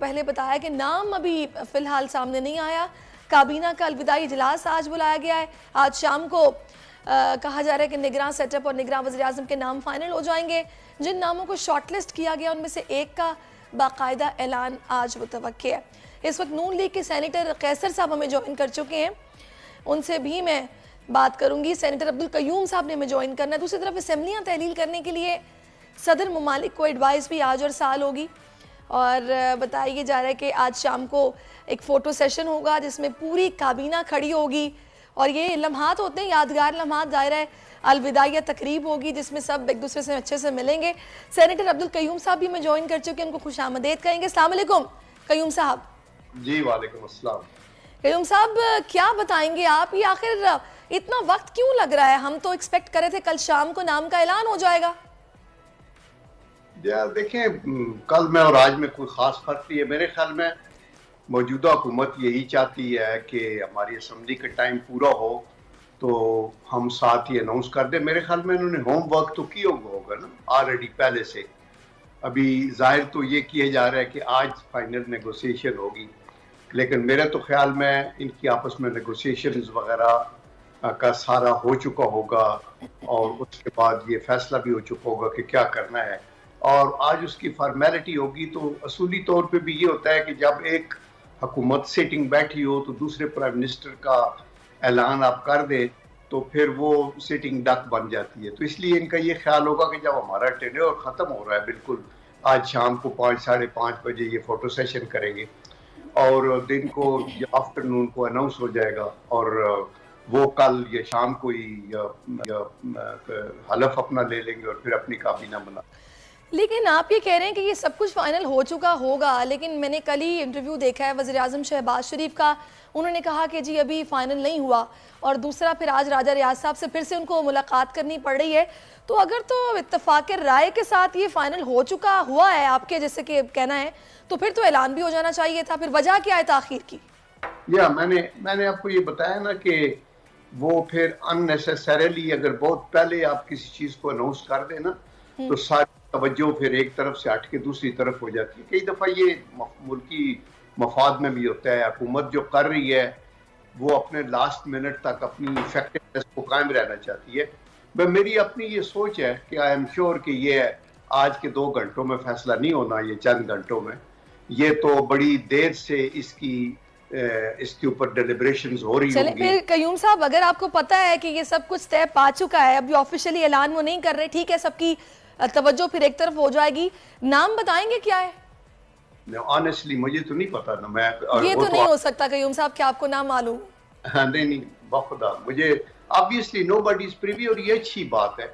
पहले बताया कि नाम अभी फ़िलहाल सामने नहीं आया। काबीना का अलविदाई इजलास आज बुलाया गया है। आज शाम को कहा जा रहा है कि निगरान सेटअप और निगरान वज़ीर-ए-आज़म के नाम फाइनल हो जाएंगे। जिन नामों को शॉर्टलिस्ट किया गया उनमें से एक का बाकायदा ऐलान आज मुतवक्की है। इस वक्त नून लीग के सेनेटर कैसर साहब हमें ज्वाइन कर चुके हैं, उनसे भी मैं बात करूंगी। सेनेटर अब्दुल कयूम साहब ने हमें ज्वाइन करना है। दूसरी तरफ असम्बलियाँ तहलील करने के लिए सदर ममालिक को एडवाइस भी आज और साल होगी, और बताया जा रहा है कि आज शाम को एक फ़ोटो सेशन होगा जिसमें पूरी काबीना खड़ी होगी, और ये लम्हात होते हैं यादगार लम्हात। ज़ाहिर है अलविदाइया तकरीब होगी जिसमें सब एक दूसरे से अच्छे से मिलेंगे। सेनेटर अब्दुल कयूम साहब भी हमें ज्वाइन कर चुके हैं, उनको खुशामदीद कहेंगे। अस्सलाम वालेकुम कयूम साहब। जी वालेकुम अस्सलाम। कयूम साहब, क्या बताएंगे आप, ये आखिर इतना वक्त क्यों लग रहा है? हम तो एक्सपेक्ट कर रहे थे कल शाम को नाम का ऐलान हो जाएगा। देखें, कल में और आज में कोई खास फर्क नहीं है। मेरे ख्याल में मौजूदा हुकूमत यही चाहती है कि हमारी असम्बली का टाइम पूरा हो तो हम साथ ही अनाउंस कर दें। मेरे ख्याल में इन्होंने होमवर्क तो किया होगा ना ऑलरेडी पहले से। अभी जाहिर तो ये किया जा रहा है कि आज फाइनल नेगोशिएशन होगी, लेकिन मेरे तो ख्याल में इनकी आपस में नेगोशिएशंस वगैरह का सारा हो चुका होगा, और उसके बाद ये फैसला भी हो चुका होगा कि क्या करना है, और आज उसकी फॉर्मेलिटी होगी। तो असूली तौर पे भी ये होता है कि जब एक हुकूमत सिटिंग बैठी हो तो दूसरे प्राइम मिनिस्टर का ऐलान आप कर दे तो फिर वो सिटिंग डक बन जाती है। तो इसलिए इनका ये ख्याल होगा कि जब हमारा टेन्योर ख़त्म हो रहा है, बिल्कुल आज शाम को 5 साढ़े 5 बजे ये फ़ोटो सेशन करेंगे, और दिन को या आफ्टरनून को अनाउंस हो जाएगा, और वो कल या शाम को ही हलफ अपना ले लेंगे और फिर अपनी काबीना बना। लेकिन आप ये कह रहे हैं कि ये सब कुछ फाइनल हो चुका होगा, लेकिन मैंने कल ही इंटरव्यू देखा है वज़ीर-ए-आज़म शहबाज शरीफ का। उन्होंने कहा कि जी अभी फाइनल नहीं हुआ, और दूसरा फिर आज राजा रियाज साहब से फिर से उनको मुलाकात करनी पड़ रही है। तो अगर तो इत्तफाक राय के साथ ये फाइनल हो चुका हुआ है आपके जैसे कि कहना है, तो फिर तो ऐलान भी हो जाना चाहिए था। फिर वजह क्या है ताखीर की? या मैंने आपको ये बताया ना कि वो फिर अननेसेसरीली अगर बहुत पहले आप किसी चीज को अनाउंस कर देना तो सारी तवज्जो फिर एक तरफ से हट के दूसरी तरफ हो जाती है। कई दफा ये मुल्की मफाद में भी होता है। हुकूमत जो कर रही है वो अपने लास्ट मिनट तक अपनी इफेक्टिवनेस को कायम रहना चाहती है। मेरी अपनी ये सोच है कि आई एम श्योर कि ये आज के 2 घंटों में फैसला नहीं होना, ये चंद घंटों में। ये तो बड़ी देर से इसके ऊपर डिलिब्रेशंस हो रही होंगी। फिर कयूम साहब, अगर आपको पता है कि ये सब कुछ तय पा चुका है, अभी ऑफिशियली ऐलान वो नहीं कर रहे, ठीक है, सबकी तवज्जो फिर एक तरफ हो जाएगी, नाम बताएंगे क्या है? ऑनेस्टली मुझे तो नहीं पता ना। मैं ये तो नहीं हो सकता कयूम साहब कि आपको नाम मालूम। हाँ, नहीं बखुदा मुझे ऑब्वियसली नोबडी इज प्रिवी, और ये अच्छी बात है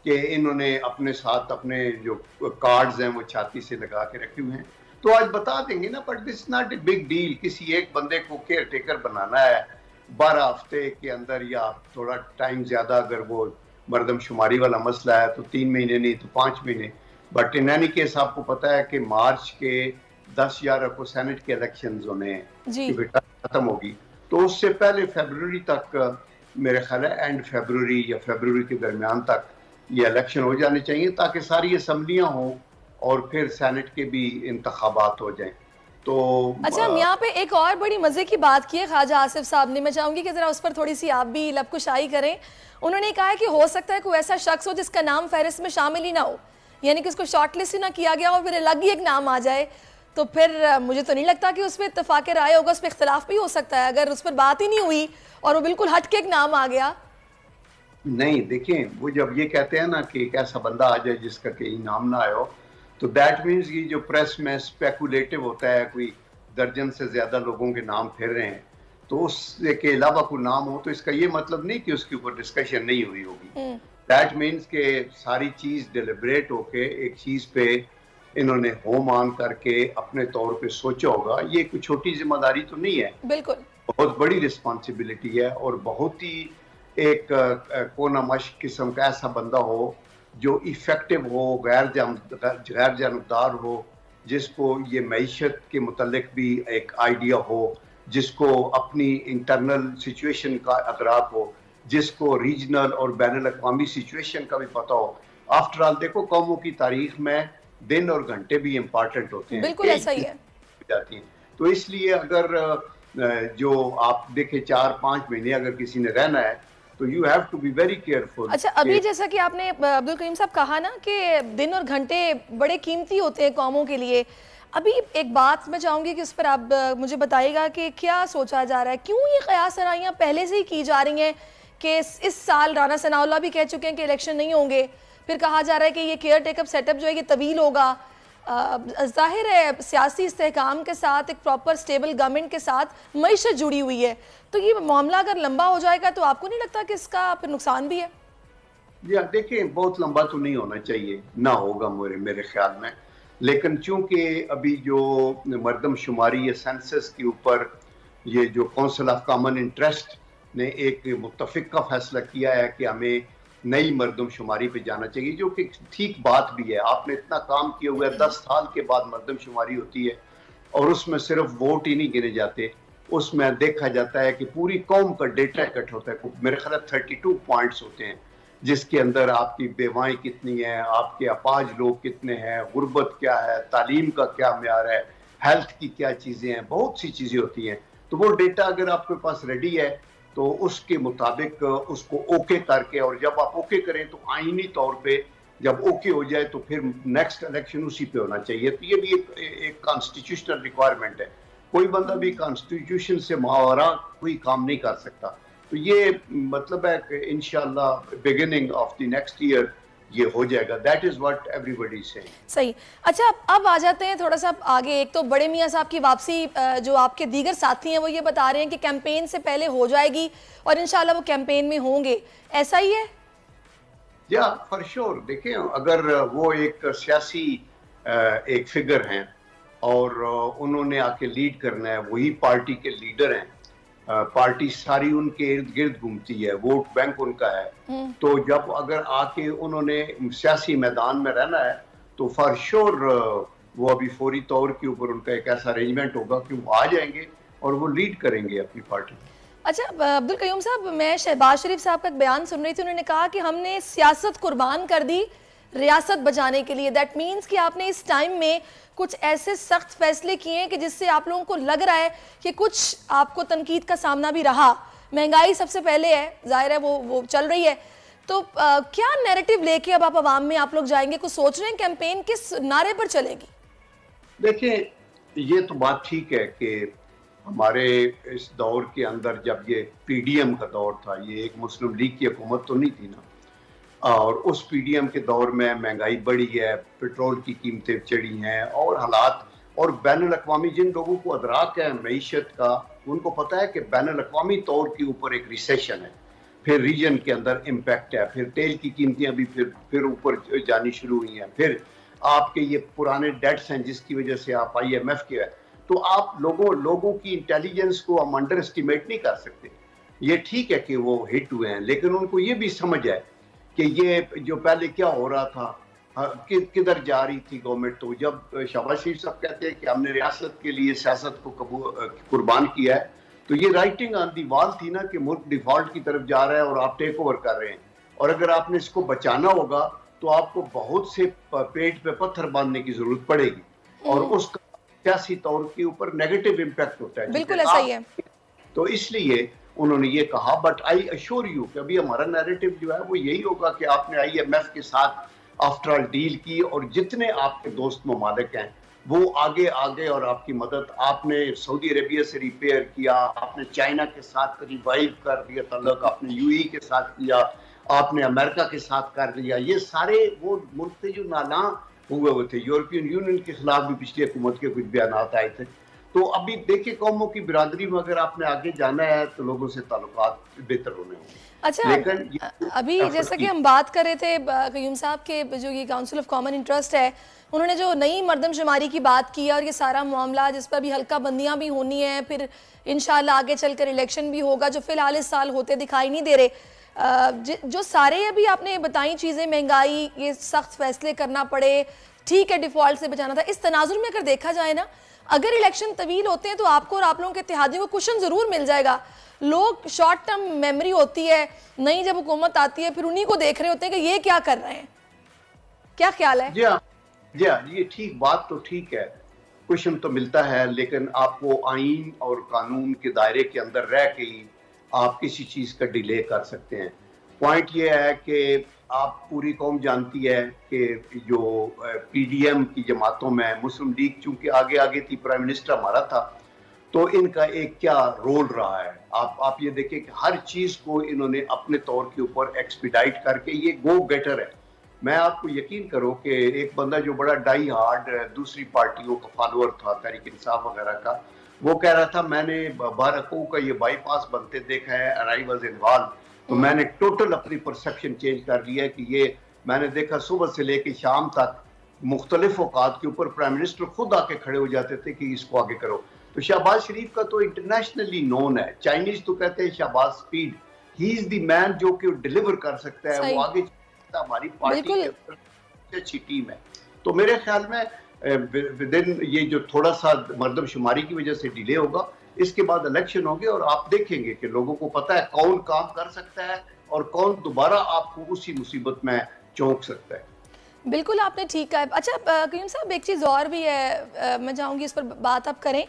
कि इन्होंने अपने साथ अपने जो कार्ड्स हैं वो छाती से लगा के रखे हुए हैं। तो आज बता देंगे ना, but this not a big deal. किसी एक बंदे को केयर टेकर बनाना है 12 हफ्ते के अंदर, या थोड़ा टाइम ज्यादा, अगर वो मरदमशुमारी वाला मसला है तो 3 महीने नहीं तो 5 महीने। बट इन एनी केस आपको पता है कि मार्च के 10-11 को सेनेट के इलेक्शंस होने हैं, खत्म होगी, तो उससे पहले फरवरी तक, मेरे ख्याल है एंड फरवरी या फरवरी के दरमियान तक ये इलेक्शन हो जाने चाहिए, ताकि सारी असम्बलियां हों और फिर सेनेट के भी इंतखाबात हो जाएं। तो अच्छा, हम यहाँ पे एक और बड़ी मजे की बात की है ख्वाजा आसिफ साहब ने, मैं चाहूंगी कि जरा उस पर थोड़ी सी आप भी लबकुशाई करें। उन्होंने कहा है कि हो सकता है कोई ऐसा शख्स हो जिसका नाम फहरिस्त में शामिल ही ना हो, यानी कि उसको शॉर्टलिस्ट ही ना किया गया और फिर अलग ही एक नाम आ जाए, तो फिर मुझे तो नहीं लगता कि उस पर इत्तेफाक राय होगा, उस पर इख्तलाफ भी हो सकता है अगर उस पर बात ही नहीं हुई और वो बिल्कुल हट के एक नाम आ गया। नहीं, देखें, वो जब ये कहते हैं ना कि एक ऐसा बंदा आ जाए जिसका कहीं नाम ना आया हो, तो दैट मीन्स कि जो प्रेस में स्पेकुलेटिव होता है, कोई दर्जन से ज्यादा लोगों के नाम फिर रहे हैं, तो उसके अलावा कोई नाम हो, तो इसका ये मतलब नहीं कि उसके ऊपर डिस्कशन नहीं हुई होगी। दैट मीन्स के सारी चीज डिलिब्रेट होके एक चीज पे इन्होंने होम ऑन करके अपने तौर पे सोचा होगा। ये कोई छोटी जिम्मेदारी तो नहीं है, बिल्कुल बहुत बड़ी रिस्पॉन्सिबिलिटी है, और बहुत ही एक कोना मश्क किस्म का ऐसा बंदा हो जो इफेक्टिव हो, गैर जानबदार हो, जिसको ये मईशत के मुतल्लिक भी एक आइडिया हो, जिसको अपनी इंटरनल सिचुएशन का अदराक हो, जिसको रीजनल और बैनुल अक़वामी सिचुएशन का भी पता हो। आफ्टर ऑल देखो, कौमों की तारीख में दिन और घंटे भी इम्पॉर्टेंट होते हैं। बिल्कुल ऐसा ही है। जाती हैं। तो इसलिए अगर जो आप देखें 4-5 महीने अगर किसी ने रहना है तो you have to be very careful. अच्छा, अभी जैसा कि आपने अब्दुल करीम साहब कहा ना कि दिन और घंटे बड़े कीमती होते हैं कौमों के लिए, अभी एक बात मैं चाहूँगी कि उस पर आप मुझे बताइएगा कि क्या सोचा जा रहा है, क्यों ये क़यास आराइयाँ पहले से ही की जा रही हैं कि इस साल राना सनाउल्लाह भी कह चुके हैं कि इलेक्शन नहीं होंगे, फिर कहा जा रहा है कि ये केयर टेकअप सेटअप जो है ये तवील होगा। जाहिर है सियासी इस्तेहकाम के साथ एक प्रॉपर स्टेबल गवर्नमेंट के साथ मईशत जुड़ी हुई है, तो ये मामला अगर लंबा हो जाएगा तो आपको नहीं लगता कि इसका फिर नुकसान भी है? जी देखिए, बहुत लंबा तो नहीं होना चाहिए, ना होगा मेरे ख्याल में, लेकिन चूंकि अभी जो मरदमशुमारी या सेंसस के ऊपर ये जो काउंसिल ऑफ कॉमन इंटरेस्ट ने एक मुत्तफिक का फैसला किया है कि हमें नई मरदमशुमारी पे जाना चाहिए, जो कि ठीक बात भी है। आपने इतना काम किया हुआ है, 10 साल के बाद मरदमशुमारी होती है और उसमें सिर्फ वोट ही नहीं गिने जाते, उसमें देखा जाता है कि पूरी कौम का डेटा इकट्ठा होता है। मेरे ख्याल 32 पॉइंट्स होते हैं जिसके अंदर आपकी बेवाएं कितनी हैं, आपके अपाज लोग कितने हैं, गुर्बत क्या है, तालीम का क्या म्यार है, हेल्थ की क्या चीज़ें हैं, बहुत सी चीज़ें होती हैं। तो वो डेटा अगर आपके पास रेडी है तो उसके मुताबिक उसको ओके करके, और जब आप ओके करें तो आईनी तौर पे जब ओके हो जाए तो फिर नेक्स्ट इलेक्शन उसी पे होना चाहिए। तो ये भी एक कॉन्स्टिट्यूशनल रिक्वायरमेंट है, कोई बंदा भी कॉन्स्टिट्यूशन से मावरा कोई काम नहीं कर सकता। तो ये मतलब है कि इंशाल्लाह beginning of the next year ये हो जाएगा। That is what everybody is saying. सही। अच्छा, अब आ जाते हैं थोड़ा सा आगे। एक तो बड़े मियाँ साहब की वापसी, जो आपके दीगर साथी हैं वो ये बता रहे हैं कि कैंपेन से पहले हो जाएगी और इंशाल्लाह वो कैंपेन में होंगे, ऐसा ही है? या फॉर श्योर। देखें, अगर वो एक सियासी एक फिगर हैं और उन्होंने आके लीड करना है, वही पार्टी के लीडर हैं, पार्टी सारी उनके इर्द गिर्द घूमती है, वोट बैंक उनका है, तो जब अगर आके उन्होंने सियासी मैदान में रहना है तो फॉर श्योर वो अभी फौरी तौर के ऊपर उनका एक ऐसा अरेंजमेंट होगा कि वो आ जाएंगे और वो लीड करेंगे अपनी पार्टी। अच्छा अब्दुल कयूम साहब, मैं शहबाज शरीफ साहब का बयान सुन रही थी, उन्होंने कहा कि हमने सियासत कुर्बान कर दी रियासत बचाने के लिए। दैट मीन्स कि आपने इस टाइम में कुछ ऐसे सख्त फैसले किए हैं कि जिससे आप लोगों को लग रहा है कि कुछ आपको तनकीद का सामना भी रहा। महंगाई सबसे पहले है, जाहिर है वो चल रही है, तो क्या नैरेटिव लेके अब आप आवाम में आप लोग जाएंगे? कुछ सोच रहे हैं कैंपेन किस नारे पर चलेगी? देखिए, ये तो बात ठीक है कि हमारे इस दौर के अंदर जब ये पीडीएम का दौर था, ये एक मुस्लिम लीग की हुकूमत तो नहीं थी ना, और उस पीडीएम के दौर में महंगाई बढ़ी है, पेट्रोल की कीमतें चढ़ी हैं और हालात, और बैनुल-अक़वामी जिन लोगों को अदराक है मईशत का, उनको पता है कि बैनुल-अक़वामी तौर के ऊपर एक रिसेशन है, फिर रीजन के अंदर इम्पैक्ट है, फिर तेल की कीमतें भी फिर ऊपर जानी शुरू हुई हैं, फिर आपके ये पुराने डेट्स हैं जिसकी वजह से आप IMF के है। तो आप लोगों की इंटेलिजेंस को हम अंडर एस्टिमेट नहीं कर सकते। ये ठीक है कि वो हिट हुए हैं, लेकिन उनको ये भी समझ है कि ये जो पहले क्या हो रहा था, किधर जा रही थी गवर्नमेंट। तो जब शहबाज शरीफ साहब कहते हैं कि हमने रियासत के लिए सियासत को कुर्बान किया है, तो ये राइटिंग ऑन दी वॉल थी ना कि मुल्क डिफॉल्ट की तरफ जा रहा है और आप टेक ओवर कर रहे हैं, और अगर आपने इसको बचाना होगा तो आपको बहुत से पेट पे पत्थर बांधने की जरूरत पड़ेगी और उसका सियासी तौर के ऊपर नेगेटिव इम्पैक्ट होता है। बिल्कुल ऐसा ही है। तो इसलिए उन्होंने ये कहा, बट आई अश्योर यू कि अभी हमारा नैरेटिव जो है वो यही होगा कि आपने IMF के साथ आफ्टर ऑल डील की और जितने आपके दोस्त ममालिक हैं वो आगे आगे और आपकी मदद, आपने सऊदी अरेबिया से रिपेयर किया, आपने चाइना के साथ रिवाइव कर दिया तल्लुक, आपने UAE के साथ किया, आपने अमेरिका के साथ कर लिया। ये सारे वो मुल्क थे जो नाला हुए हुए थे। यूरोपियन यूनियन के खिलाफ भी पिछली हुकूमत के कुछ बयान आए थे। तो अभी देखिए, कौमों की बिरादरी में अगर आपने आगे जाना है तो लोगों से ताल्लुकात बेहतर होने होंगे। अच्छा, लेकिन अभी जैसा कि हम बात कर रहे थे कयूम साहब के, जो ये काउंसिल ऑफ कॉमन इंटरेस्ट है, उन्होंने जो नई मरदमशुमारी की बात की और ये सारा मामला जिस पर भी हल्का बंदियां भी होनी है, फिर इंशाल्लाह आगे चलकर इलेक्शन भी होगा जो फिलहाल इस साल होते दिखाई नहीं दे रहे, जो सारे अभी आपने बताई चीज़ें, महंगाई, ये सख्त फैसले करना पड़े, ठीक है डिफॉल्ट से बचाना था, इस तनाजुर में अगर देखा जाए ना, अगर इलेक्शन तवील होते हैं तो आपको और आप लोगों के इत्तेहादियों को कुशन ज़रूर मिल जाएगा। लोग शॉर्ट टर्म मेमोरी होती है, नई जब हुकूमत आती है फिर उन्हीं को देख रहे होते हैं कि ये क्या कर रहे हैं। क्या ख्याल है? जी हाँ, ये ठीक बात तो ठीक है, कुशन तो मिलता है, लेकिन आपको आइन और कानून के दायरे के अंदर रह के ही आप किसी चीज़ का डिले कर सकते हैं। पॉइंट ये है कि आप पूरी कौम जानती है कि जो पीडीएम की जमातों में मुस्लिम लीग चूंकि आगे आगे थी, प्राइम मिनिस्टर हमारा था, तो इनका एक क्या रोल रहा है। आप ये देखिए कि हर चीज़ को इन्होंने अपने तौर के ऊपर एक्सपीडाइट करके, ये गो गेटर है। मैं आपको यकीन करो कि एक बंदा जो बड़ा डाई हार्ड दूसरी पार्टियों का फॉलोअर था, तहरीक इंसाफ वगैरह का, वो कह रहा था मैंने बारकों का ये बाईपास बनते देखा है, and I was involved। तो मैंने टोटल अपनी परसेप्शन चेंज कर लिया है कि ये मैंने देखा सुबह से लेकर शाम तक मुख्तलिफ औकात के ऊपर प्राइम मिनिस्टर खुद आके खड़े हो जाते थे कि इसको आगे करो। तो शहबाज शरीफ का तो इंटरनेशनली नोन है, चाइनीज तो कहते हैं Shahbaz speed, he is the man जो कि डिलीवर कर सकता है, वो आगे हमारी पार्टी के अंदर अच्छी टीम है। तो मेरे ख्याल में विदिन ये जो थोड़ा सा मर्दमशुमारी की वजह से डिले होगा, इसके बाद इलेक्शन होंगे और आप देखेंगे कि लोगों को पता है कौन काम कर सकता है और कौन दोबारा आपको उसी मुसीबत में चौंक सकता है। बिल्कुल आपने ठीक कहा। अच्छा कयूम साहब, एक चीज़ और भी है, मैं चाहूँगी इस पर बात आप करें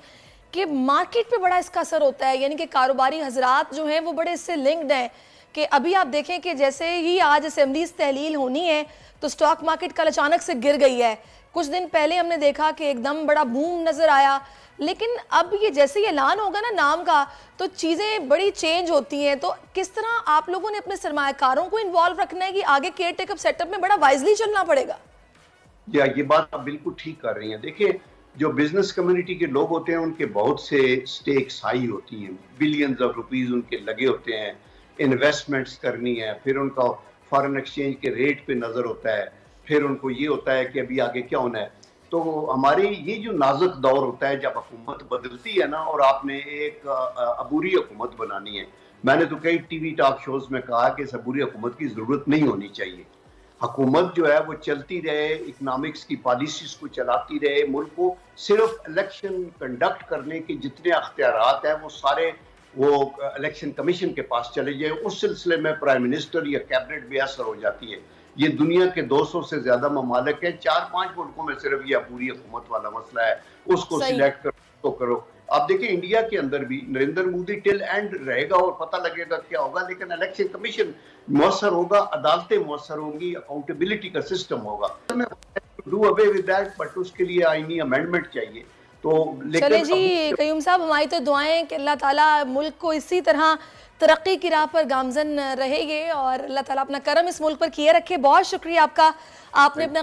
कि मार्केट पे बड़ा इसका असर होता है, यानी कि कारोबारी हजरात जो हैं वो बड़े इससे लिंक्ड हैं कि अभी आप देखें कि जैसे ही आज असेंबलीज तहलील होनी है तो स्टॉक मार्केट कल अचानक से गिर गई है। कुछ दिन पहले हमने देखा कि एकदम बड़ा बूम नज़र आया, लेकिन अब ये जैसे ही ऐलान होगा ना नाम का, तो चीज़ें बड़ी चेंज होती हैं। तो किस तरह आप लोगों ने अपने सरमायाकारों को इन्वॉल्व रखना है कि आगे केयर टेकअप सेटअप में बड़ा वाइजली चलना पड़ेगा? ये बात आप बिल्कुल ठीक कर रही हैं। देखिए, जो बिजनेस कम्युनिटी के लोग होते हैं उनके बहुत से स्टेक्स हाई होती हैं, बिलियंस ऑफ रुपीस उनके लगे होते हैं, इन्वेस्टमेंट्स करनी है, फिर उनका फॉरेन एक्सचेंज के रेट पे नज़र होता है, फिर उनको ये होता है कि अभी आगे क्या होना है। तो हमारी ये जो नाजुक दौर होता है जब हुकूमत बदलती है ना, और आपने एक अबूरी हुकूमत बनानी है, मैंने तो कई टीवी टॉक शोज में कहा कि इस अबूरी हुकूमत की ज़रूरत नहीं होनी चाहिए। हुकूमत जो है वो चलती रहे, इकनॉमिक्स की पॉलिसीज को चलाती रहे, मुल्क को सिर्फ इलेक्शन कंडक्ट करने के जितने अख्तियारात हैं वो सारे वो इलेक्शन कमीशन के पास चले जाए। उस सिलसिले में प्राइम मिनिस्टर या कैबिनेट बेअसर हो जाती है। ये दुनिया के 200 से ज्यादा ममालिक हैं, 4-5 मुल्कों में सिर्फ ये पूरी हुकूमत वाला मसला है, उसको सिलेक्ट करो तो करो। आप देखिए इंडिया के अंदर भी नरेंद्र मोदी टिल एंड रहेगा और पता लगेगा क्या होगा, लेकिन इलेक्शन कमीशन मुअस्सर होगा, अदालतें मुअस्सर होंगी, अकाउंटेबिलिटी का सिस्टम होगा। Do away with that, but उसके लिए आईनी अमेंडमेंट चाहिए। तो चले जी कयूम साहब, हमारी तो दुआएं कि अल्लाह ताला मुल्क को इसी तरह तरक्की की राह पर गामजन रहेंगे और अल्लाह ताला अपना करम इस मुल्क पर किए रखे। बहुत शुक्रिया आपका, आपने अपना